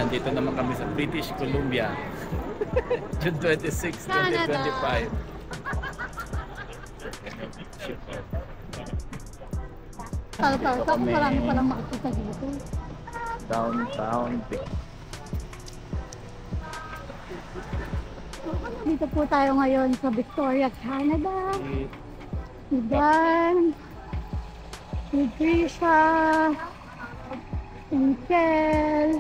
nandito naman kami sa British Columbia. June 26, 2025. Kung marami palang makikita dito. Downtown. Dito po tayo ngayon sa Victoria, Canada. Si Dan, si Trisha, si Michelle.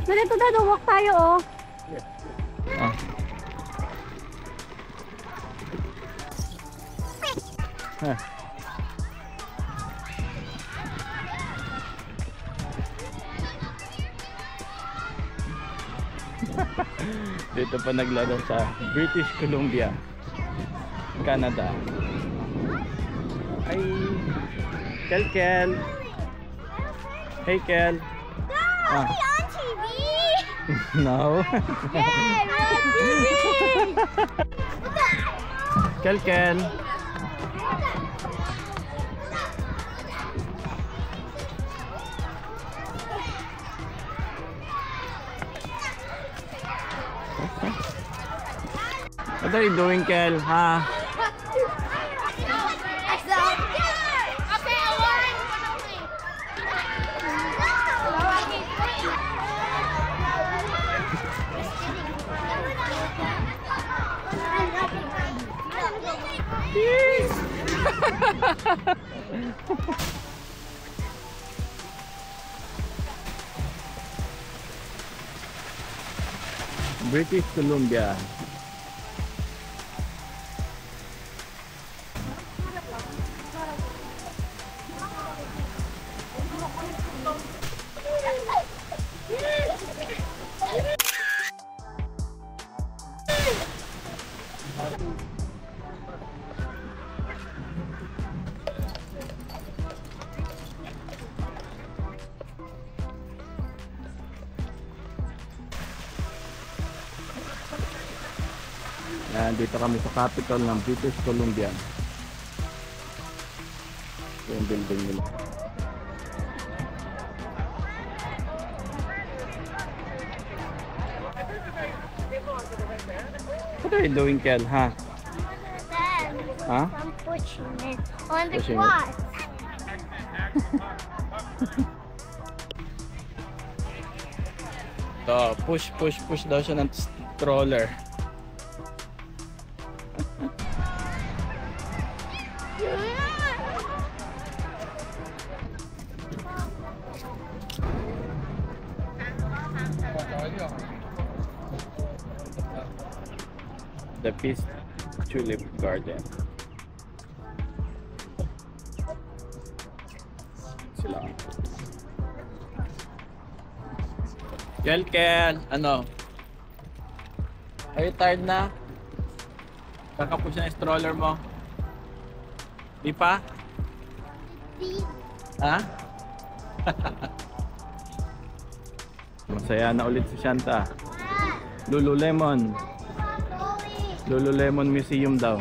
Ganito na, walk tayo oh. Ah. Huh. Dito pa naglaro sa British Columbia, Canada. Ay, Kel. Hey Kel. Are we on TV? No. Yay, we're on TV! Kel. What are you doing, Kel? Ha? British Columbia. Yan, dito kami sa capital ng British Columbia. Ito yung building nila. What are you doing, Kel? Ha? Huh? I'm pushing it on the Pushing it. quad. So, push daw siya ng stroller. The Peace Tulip Garden. Sila. Kel, ano? Are you tired na? Kakapush na yung stroller mo? Di pa? Ha? Masaya na ulit si Shanta. Lululemon Museum daw.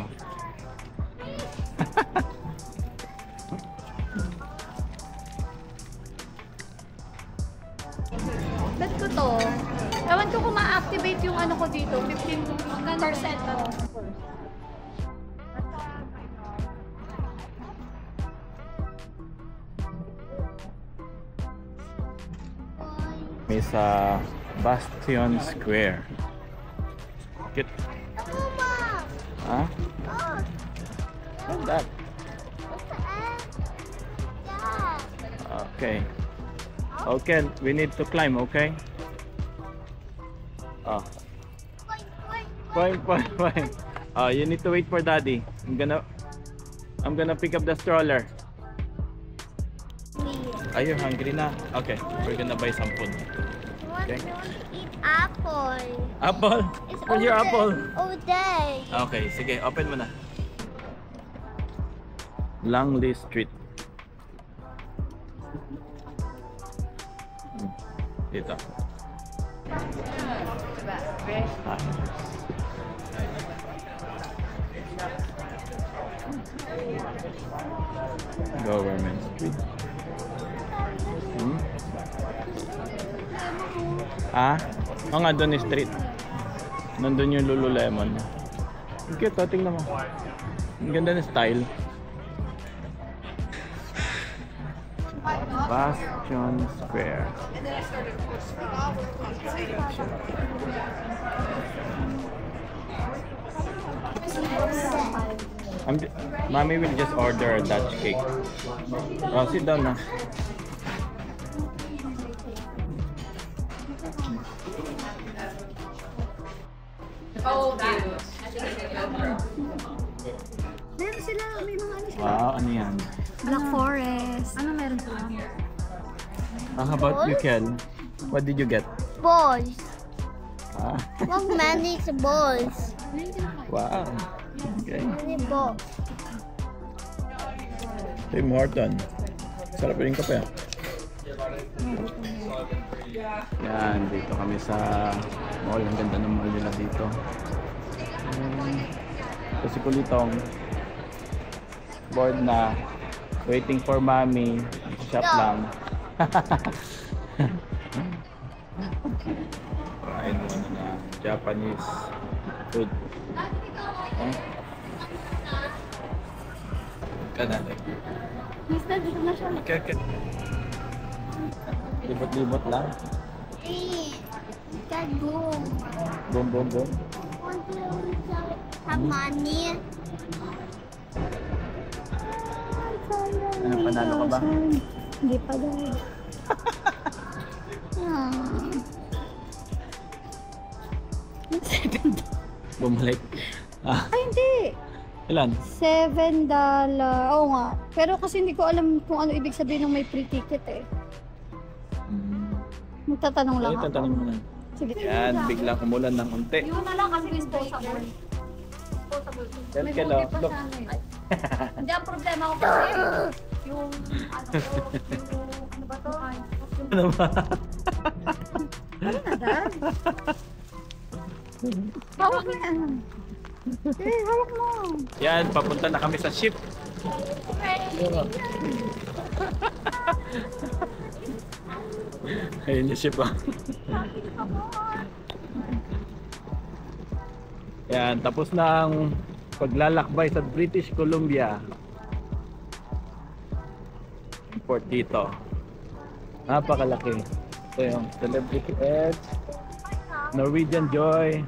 Bet ko to. Ewan ko kung ma-activate yung ano ko dito. 15% na. May sa Bastion Square. Cute. Huh? What's that? Okay. Okay, we need to climb, okay? Oh. Point. You need to wait for Daddy. I'm gonna pick up the stroller. Are you hungry na? Okay, we're gonna buy some food. Okay. Eat apple. Apple? It's Where's your apple? All day. Okay, sige, open mo na. Langley Street. Dito. Ah. Government Street. Hmm? Ah? Oo nga, doon yung street. Nandun yung Lululemon. Ang cute, oh, tingnan mo. Ang ganda ng style. Bastion Square. Mommy will just order a Dutch cake. Oh, sit down na. Meron sila, may mga ano sila. Wow, ano yan? Black Forest. Ano meron sila? How about you, Kel? What did you get? Boys. Ah, What many boys? wow. Okay. Many boys. Tim Horton. Sarap rin kape. Yan, dito kami sa mall. Ang ganda ng mall nila dito. Ito si Kulitong. Bored na. Waiting for mommy. Shop lang. Kain mo na Japanese food. Oh. Kanalik. Mister, dito na siya. Okay, okay. Libot-libot lang. Can go. Boom, boom, boom. Want to have money? Ano, panalo ka ba? Hindi pa daw. Bumalik. Ah, Ay, hindi. ilan? $7. Oo nga. Pero kasi hindi ko alam kung ano ibig sabihin ng may free ticket eh. Magtatanong lang Ay, ako. tatanong mo na. Sige. Yan, biglang umulan ng unti. Yun na lang kasi disposable. Yan, May Kelo. buti pa Look. sana eh. Hindi, ang problema ko kasi yung ano ba to? Ano ba? Ano na, Dad? Hawak mo yan. Eh, hawak mo. Yan, papunta na kami sa ship. Ayun yung ship, ah. Yan, tapos na ang paglalakbay sa British Columbia. Port dito. Napakalaki. Ito yung Celebrity Edge, Norwegian Joy,